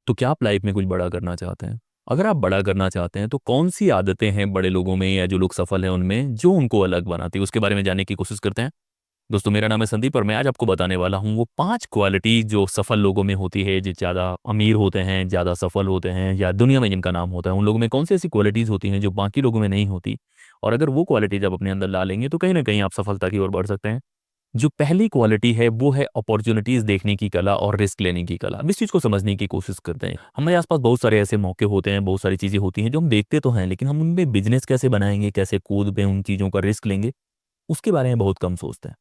तो क्या आप लाइफ में कुछ बड़ा करना चाहते हैं? अगर आप बड़ा करना चाहते हैं तो कौन सी आदतें हैं बड़े लोगों में या जो लोग सफल हैं उनमें जो उनको अलग बनाती है, उसके बारे में जानने की कोशिश करते हैं। दोस्तों, मेरा नाम है संदीप और मैं आज आपको बताने वाला हूँ वो 5 क्वालिटी जो सफल लोगों में होती है, जो ज़्यादा अमीर होते हैं, ज़्यादा सफल होते हैं या दुनिया में जिनका नाम होता है, उन लोगों में कौन सी ऐसी क्वालिटीज़ होती हैं जो बाकी लोगों में नहीं होती। और अगर वो क्वालिटीज आप अपने अंदर ला लेंगे तो कहीं ना कहीं आप सफलता की ओर बढ़ सकते हैं। जो पहली क्वालिटी है वो है अपॉर्चुनिटीज देखने की कला और रिस्क लेने की कला। हम इस चीज को समझने की कोशिश करते हैं। हमारे आसपास बहुत सारे ऐसे मौके होते हैं, बहुत सारी चीजें होती हैं जो हम देखते तो हैं, लेकिन हम उनमें बिजनेस कैसे बनाएंगे, कैसे कूद पे उन चीजों का रिस्क लेंगे, उसके बारे में बहुत कम सोचते हैं।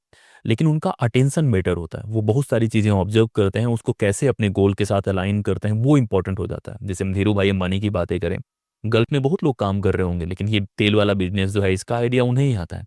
लेकिन उनका अटेंशन मैटर होता है, वो बहुत सारी चीजें ऑब्जर्व करते हैं, उसको कैसे अपने गोल के साथ अलाइन करते हैं वो इंपॉर्टेंट हो जाता है। जैसे हम धीरू भाई अंबानी की बातें करें, गल्फ में बहुत लोग काम कर रहे होंगे, लेकिन ये तेल वाला बिजनेस जो है इसका आइडिया उन्हें ही आता है।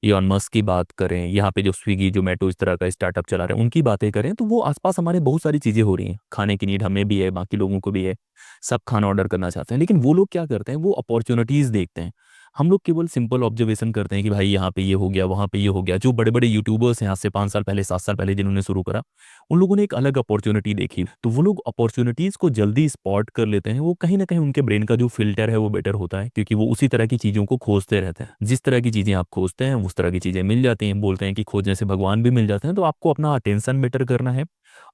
इलॉन मस्क की बात करें, यहाँ पे जो स्विगी जोमेटो इस तरह का स्टार्टअप चला रहे हैं उनकी बातें करें, तो वो आसपास हमारे बहुत सारी चीज़ें हो रही हैं। खाने की नीड हमें भी है, बाकी लोगों को भी है, सब खाना ऑर्डर करना चाहते हैं, लेकिन वो लोग क्या करते हैं, वो अपॉर्चुनिटीज़ देखते हैं। हम लोग केवल सिंपल ऑब्जर्वेशन करते हैं कि भाई यहाँ पे ये हो गया, वहाँ पे ये हो गया। जो बड़े बड़े यूट्यूबर्स हैं आज से 5 साल पहले, 7 साल पहले जिन्होंने शुरू करा, उन लोगों ने एक अलग अपॉर्चुनिटी देखी, तो वो लोग अपॉर्चुनिटीज़ को जल्दी स्पॉट कर लेते हैं। वो कहीं ना कहीं उनके ब्रेन का जो फिल्टर है वो बेटर होता है, क्योंकि वो उसी तरह की चीज़ों को खोजते रहते हैं। जिस तरह की चीज़ें आप खोजते हैं उस तरह की चीज़ें मिल जाती हैं। बोलते हैं कि खोजने से भगवान भी मिल जाते हैं। तो आपको अपना अटेंशन बेटर करना है,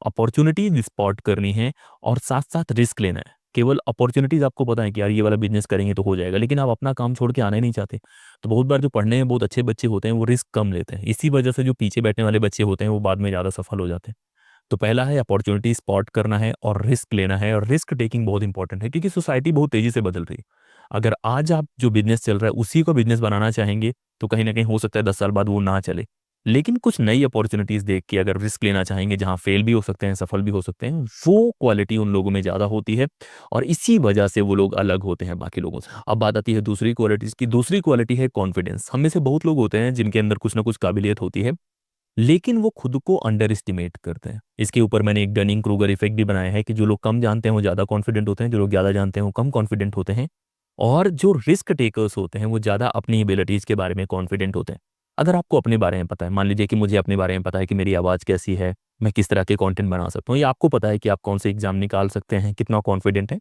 अपॉर्चुनिटीज स्पॉट करनी है और साथ साथ रिस्क लेना है। केवल अपॉर्चुनिटीज आपको पता है कि यार ये वाला बिजनेस करेंगे तो हो जाएगा, लेकिन आप अपना काम छोड़ के आना ही नहीं चाहते। तो बहुत बार जो पढ़ने में बहुत अच्छे बच्चे होते हैं वो रिस्क कम लेते हैं। इसी वजह से जो पीछे बैठने वाले बच्चे होते हैं वो बाद में ज़्यादा सफल हो जाते हैं। तो पहला है अपॉर्चुनिटी स्पॉट करना है और रिस्क लेना है। और रिस्क टेकिंग बहुत इंपॉर्टेंट है, क्योंकि सोसाइटी बहुत तेजी से बदल रही है। अगर आज आप जो बिजनेस चल रहा है उसी को बिजनेस बनाना चाहेंगे तो कहीं ना कहीं हो सकता है 10 साल बाद वो ना चले। लेकिन कुछ नई अपॉर्चुनिटीज देख के अगर रिस्क लेना चाहेंगे, जहां फेल भी हो सकते हैं, सफल भी हो सकते हैं, वो क्वालिटी उन लोगों में ज़्यादा होती है। और इसी वजह से वो लोग अलग होते हैं बाकी लोगों से। अब बात आती है दूसरी क्वालिटीज की। दूसरी क्वालिटी है कॉन्फिडेंस। हम में से बहुत लोग होते हैं जिनके अंदर कुछ ना कुछ काबिलियत होती है, लेकिन वो खुद को अंडर एस्टिमेट करते हैं। इसके ऊपर मैंने एक डनिंग क्रूगर इफेक्ट भी बनाया है कि जो लोग कम जानते हैं वो ज़्यादा कॉन्फिडेंट होते हैं, जो लोग ज़्यादा जानते हैं वो कम कॉन्फिडेंट होते हैं। और जो रिस्क टेकर्स होते हैं वो ज़्यादा अपनी एबिलिटीज़ के बारे में कॉन्फिडेंट होते हैं। अगर आपको अपने बारे में पता है, मान लीजिए कि मुझे अपने बारे में पता है कि मेरी आवाज़ कैसी है, मैं किस तरह के कंटेंट बना सकता हूँ, या आपको पता है कि आप कौन से एग्जाम निकाल सकते हैं, कितना कॉन्फिडेंट है,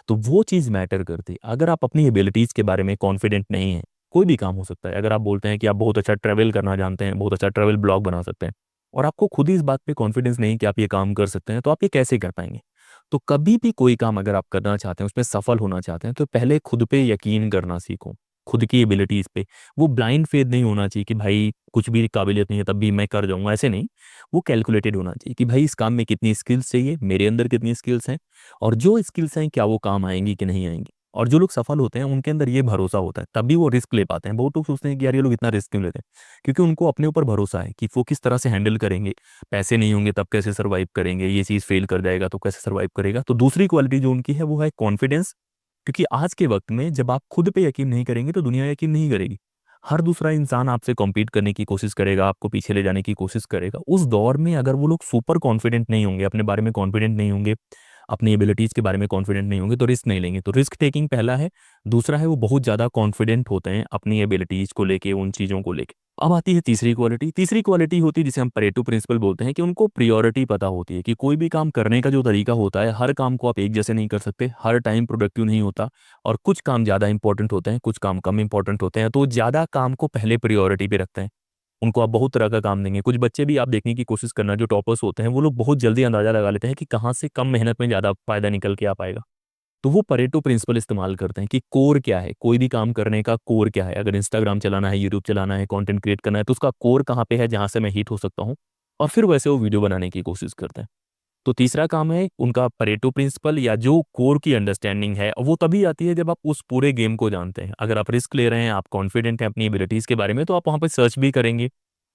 तो वो चीज़ मैटर करती है। अगर आप अपनी एबिलिटीज़ के बारे में कॉन्फिडेंट नहीं हैं, कोई भी काम हो सकता है। अगर आप बोलते हैं कि आप बहुत अच्छा ट्रैवल करना जानते हैं, बहुत अच्छा ट्रैवल ब्लॉग बना सकते हैं, और आपको खुद ही इस बात पे कॉन्फिडेंस नहीं कि आप ये काम कर सकते हैं, तो आप ये कैसे कर पाएंगे? तो कभी भी कोई काम अगर आप करना चाहते हैं, उसमें सफल होना चाहते हैं, तो पहले खुद पे यकीन करना सीखो, खुद की एबिलिटीज पे। वो ब्लाइंड फेथ नहीं होना चाहिए कि भाई कुछ भी काबिलियत नहीं है तब भी मैं कर जाऊंगा, ऐसे नहीं। वो कैलकुलेटेड होना चाहिए कि भाई इस काम में कितनी स्किल्स चाहिए, मेरे अंदर कितनी स्किल्स हैं, और जो स्किल्स हैं क्या वो काम आएंगी कि नहीं आएंगी। और जो लोग सफल होते हैं उनके अंदर ये भरोसा होता है, तभी वो रिस्क ले पाते हैं। बहुत लोग सोचते हैं कि यार ये लोग इतना रिस्क क्यों लेते हैं, क्योंकि उनको अपने ऊपर भरोसा है कि वो किस तरह से हैंडल करेंगे। पैसे नहीं होंगे तब कैसे सर्वाइव करेंगे, ये चीज़ फेल कर जाएगा तो कैसे सर्वाइव करेगा। तो दूसरी क्वालिटी जो उनकी है वो है कॉन्फिडेंस। क्योंकि आज के वक्त में जब आप खुद पे यकीन नहीं करेंगे तो दुनिया यकीन नहीं करेगी। हर दूसरा इंसान आपसे कॉम्पीट करने की कोशिश करेगा, आपको पीछे ले जाने की कोशिश करेगा। उस दौर में अगर वो लोग सुपर कॉन्फिडेंट नहीं होंगे, अपने बारे में कॉन्फिडेंट नहीं होंगे, अपनी एबिलिटीज़ के बारे में कॉन्फिडेंट नहीं होंगे, तो रिस्क नहीं लेंगे। तो रिस्क टेकिंग पहला है। दूसरा है वो बहुत ज़्यादा कॉन्फिडेंट होते हैं अपनी एबिलिटीज़ को लेके, उन चीज़ों को लेके। अब आती है तीसरी क्वालिटी। तीसरी क्वालिटी होती है जिसे हम परेटो प्रिंसिपल बोलते हैं, कि उनको प्रायोरिटी पता होती है कि कोई भी काम करने का जो तरीका होता है, हर काम को आप एक जैसे नहीं कर सकते, हर टाइम प्रोडक्टिव नहीं होता। और कुछ काम ज़्यादा इंपॉर्टेंट होते हैं, कुछ काम कम इंपॉर्टेंट होते हैं, तो ज़्यादा काम को पहले प्रायोरिटी पे रखते हैं। उनको आप बहुत तरह का काम देंगे। कुछ बच्चे भी आप देखने की कोशिश करना, जो टॉपर्स होते हैं वो लोग बहुत जल्दी अंदाजा लगा लेते हैं कि कहाँ से कम मेहनत में ज़्यादा फायदा निकल के आ पाएगा। तो वो परेटो प्रिंसिपल इस्तेमाल करते हैं कि कोर क्या है, कोई भी काम करने का कोर क्या है। अगर इंस्टाग्राम चलाना है, यूट्यूब चलाना है, कंटेंट क्रिएट करना है, तो उसका कोर कहाँ पे है जहाँ से मैं हिट हो सकता हूँ, और फिर वैसे वो वीडियो बनाने की कोशिश करते हैं। तो तीसरा काम है उनका परेटो प्रिंसिपल, या जो कोर की अंडरस्टैंडिंग है वो तभी आती है जब आप उस पूरे गेम को जानते हैं। अगर आप रिस्क ले रहे हैं, आप कॉन्फिडेंट हैं अपनी एबिलिटीज़ के बारे में, तो आप वहाँ पर सर्च भी करेंगे।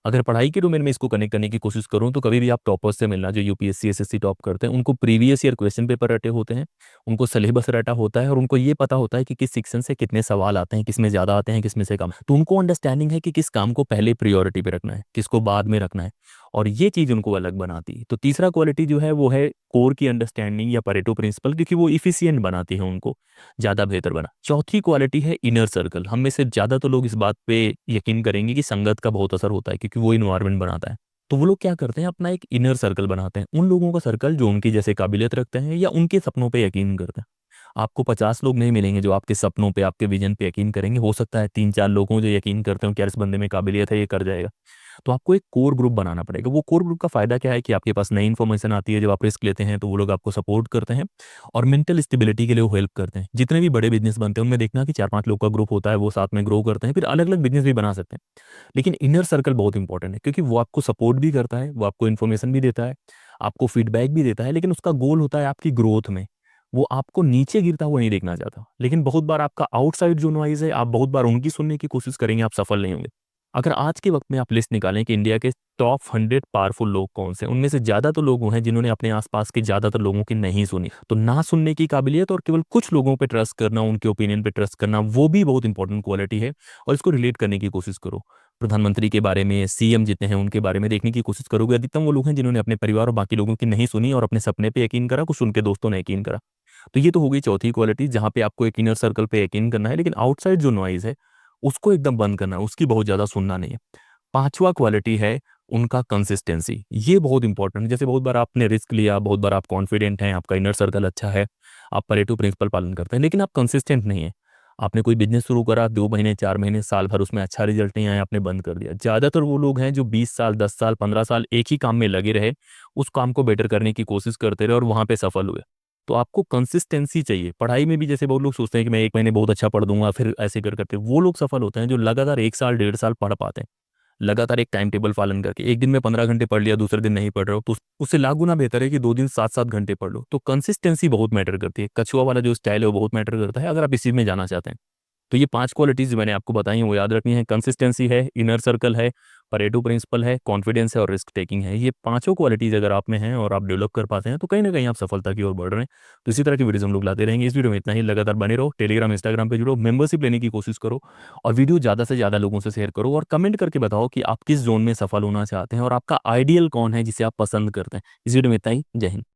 अगर पढ़ाई के डोमेन में इसको कनेक्ट करने की कोशिश करूँ तो कभी भी आप टॉपर्स से मिलना, जो यूपीएससी एसएससी टॉप करते हैं, उनको प्रीवियस ईयर क्वेश्चन पेपर रटे होते हैं, उनको सिलेबस रटा होता है, और उनको ये पता होता है कि किस सेक्शन से कितने सवाल आते हैं, किस में ज़्यादा आते हैं, किस में से कम। तो उनको अंडरस्टैंडिंग है कि किस काम को पहले प्रियोरिटी पे रखना है, किसको बाद में रखना है, और ये चीज़ उनको अलग बनाती है। तो तीसरा क्वालिटी जो है वो है कोर की अंडरस्टैंडिंग या परेटो प्रिंसिपल, क्योंकि वो इफिशियंट बनाती है उनको ज़्यादा बेहतर बना। चौथी क्वालिटी है इनर सर्कल। हम में से ज़्यादा तो लोग इस बात पे यकीन करेंगे कि संगत का बहुत असर होता है, क्योंकि वो इन्वायरमेंट बनाता है। तो वो लोग क्या करते हैं, अपना एक इनर सर्कल बनाते हैं, उन लोगों का सर्कल जो उनकी जैसे काबिलियत रखते हैं या उनके सपनों पे यकीन करते हैं। आपको 50 लोग नहीं मिलेंगे जो आपके सपनों पे, आपके विजन पे यकीन करेंगे। हो सकता है 3-4 लोगों जो यकीन करते हो कि यार इस बंदे में काबिलियत है, ये कर जाएगा। तो आपको एक कोर ग्रुप बनाना पड़ेगा। वो कोर ग्रुप का फायदा क्या है कि आपके पास नई इन्फॉर्मेशन आती है, जब आप रिस्क लेते हैं तो वो लोग आपको सपोर्ट करते हैं और मेंटल स्टेबिलिटी के लिए वो हेल्प करते हैं। जितने भी बड़े बिजनेस बनते हैं उनमें देखना कि 4-5 लोग का ग्रुप होता है, वो साथ में ग्रो करते हैं, फिर अलग अलग बिजनेस भी बना सकते हैं। लेकिन इनर सर्कल बहुत इंपॉर्टेंट है, क्योंकि वो आपको सपोर्ट भी करता है, वो आपको इन्फॉर्मेशन भी देता है, आपको फीडबैक भी देता है, लेकिन उसका गोल होता है आपकी ग्रोथ में। वो आपको नीचे गिरता हुआ नहीं देखना चाहता। लेकिन बहुत बार आपका आउटसाइड जो नॉइज है, आप बहुत बार उनकी सुनने की कोशिश करेंगे, आप सफल नहीं होंगे। अगर आज के वक्त में आप लिस्ट निकालें कि इंडिया के टॉप 100 पावरफुल लोग कौन से, उनमें से ज्यादा तो लोग वो हैं जिन्होंने अपने आसपास के ज्यादातर लोगों की नहीं सुनी। तो ना सुनने की काबिलियत और केवल कुछ लोगों पे ट्रस्ट करना, उनके ओपिनियन पे ट्रस्ट करना, वो भी बहुत इंपॉर्टेंट क्वालिटी है। और इसको रिलेट करने की कोशिश करो। प्रधानमंत्री के बारे में, सीएम जितने हैं उनके बारे में देखने की कोशिश करोगे, अधिकतम वो लोग हैं जिन्होंने अपने परिवार और बाकी लोगों की नहीं सुनी और अपने सपने पे यकीन करा, कुछ उनके दोस्तों ने यकीन करा। तो ये तो हो गई चौथी क्वालिटी, जहां पे आपको एक इनर सर्कल पे यकीन करना है, लेकिन आउटसाइड जो नॉइज है उसको एकदम बंद करना है, उसकी बहुत ज्यादा सुनना नहीं है। पांचवा क्वालिटी है उनका कंसिस्टेंसी। ये बहुत इंपॉर्टेंट है। जैसे बहुत बार आपने रिस्क लिया, बहुत बार आप कॉन्फिडेंट हैं, आपका इनर सर्कल अच्छा है, आप परेटो प्रिंसिपल पालन करते हैं, लेकिन आप कंसिस्टेंट नहीं है। आपने कोई बिजनेस शुरू करा, 2 महीने 4 महीने साल भर उसमें अच्छा रिजल्ट नहीं आया, आपने बंद कर दिया। ज्यादातर वो लोग हैं जो 20 साल, 10 साल, 15 साल एक ही काम में लगे रहे, उस काम को बेटर करने की कोशिश करते रहे और वहां पे सफल हुए। तो आपको कंसिस्टेंसी चाहिए। पढ़ाई में भी जैसे बहुत लोग सोचते हैं कि मैं 1 महीने बहुत अच्छा पढ़ दूंगा, फिर ऐसे कर करके वो लोग सफल होते हैं जो लगातार 1 साल 1.5 साल पढ़ पाते हैं, लगातार एक टाइम टेबल पालन करके। एक दिन में 15 घंटे पढ़ लिया, दूसरे दिन नहीं पढ़ रहे हो, तो उससे लाख गुना बेहतर है कि 2 दिन 7-7 घंटे पढ़ लो। तो कंसिस्टेंसी बहुत मैटर करती है। कछुआ वाला जो स्टाइल है वो बहुत मैटर करता है अगर आप इसी में जाना चाहते हैं। तो ये 5 क्वालिटीज जो मैंने आपको बताई हैं वो याद रखनी है। कंसिस्टेंसी है, इनर सर्कल है, परेटो प्रिंसिपल है, कॉन्फिडेंस है और रिस्क टेकिंग है। ये पांचों क्वालिटीज अगर आप में हैं और आप डेवलप कर पाते हैं तो कहीं ना कहीं आप सफलता की ओर बढ़ रहे हैं। तो इसी तरह की वीडियोस हम लोग लाते रहेंगे। इस वीडियो में इतना ही। लगातार बने रहो, टेलीग्राम इंस्टाग्राम पे जुड़ो, मेंबरशिप लेने की कोशिश करो और वीडियो ज़्यादा से ज़्यादा लोगों से शेयर करो और कमेंट करके बताओ कि आप किस जोन में सफल होना चाहते हैं और आपका आइडियल कौन है जिसे आप पसंद करते हैं। इस वीडियो में इतना ही। जय हिंद।